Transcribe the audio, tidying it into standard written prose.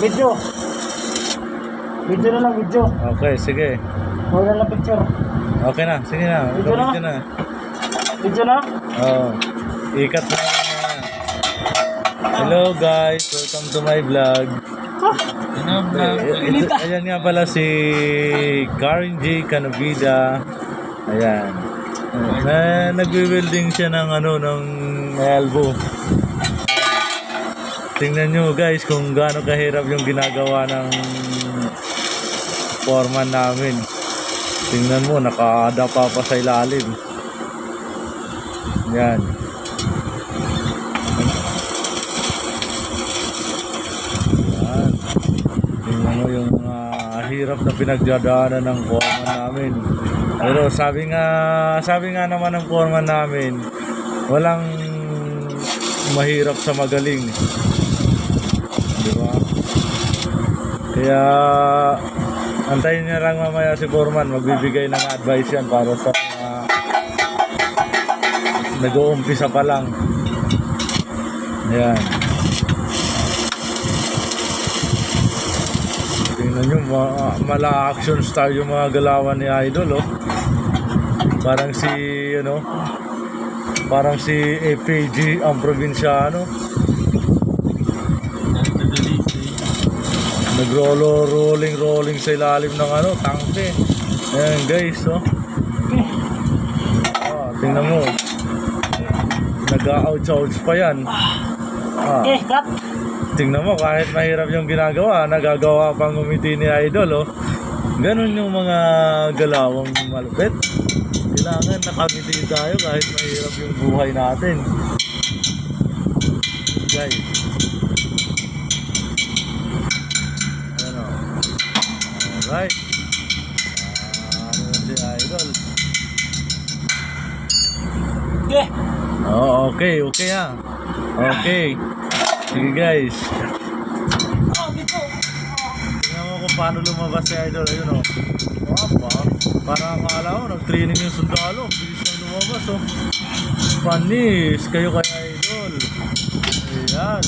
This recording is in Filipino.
Video. Video na lang, video. Okay, sige. Huwag na lang picture. Okay na, sige na. Video na? Video na. Video na? Oo. Ikat na. Hello guys, welcome to my vlog. Ayan nga pala si Karen J. Canavida. Ayan. Nagwi-welding siya ng ng elbow. Tingnan nyo guys kung gaano kahirap yung ginagawa ng foreman namin. Tingnan mo, nakadapa pa sa ilalim. Yan. Yan. Tingnan mo yung hirap na pinagdadaanan ng foreman namin. Pero sabi nga naman ng foreman namin, walang mahirap sa magaling. Diba? Kaya antayin niya lang mamaya si foreman, magbibigay ng advice yan para sa nag-uumpisa pa lang. Ayan. Tingnan nyo, mala action star yung mga galawan ni Idol, oh. Parang si APG ang probinsyano. Nag-rolling sa ilalim ng tangke. Ayan guys, oh. Tingnan mo. Nag-ouch pa yan. Cut. Tingnan mo, kahit mahirap yung ginagawa, nagagawa pang umiti ni Idol, oh. Ganun yung mga galawang malupit. Kailangan nakangiti tayo kahit mahirap yung buhay natin. Guys. Ayan, oh. Alright. Ano na si Idol? Okay, okay. Sige guys. Tingnan mo kung paano lumabas si Idol. Ayun, oh. Parang akala ko nag-training yung sundalo. Bilis lang lumabas, oh. Panis kayo kay Idol. Ayan.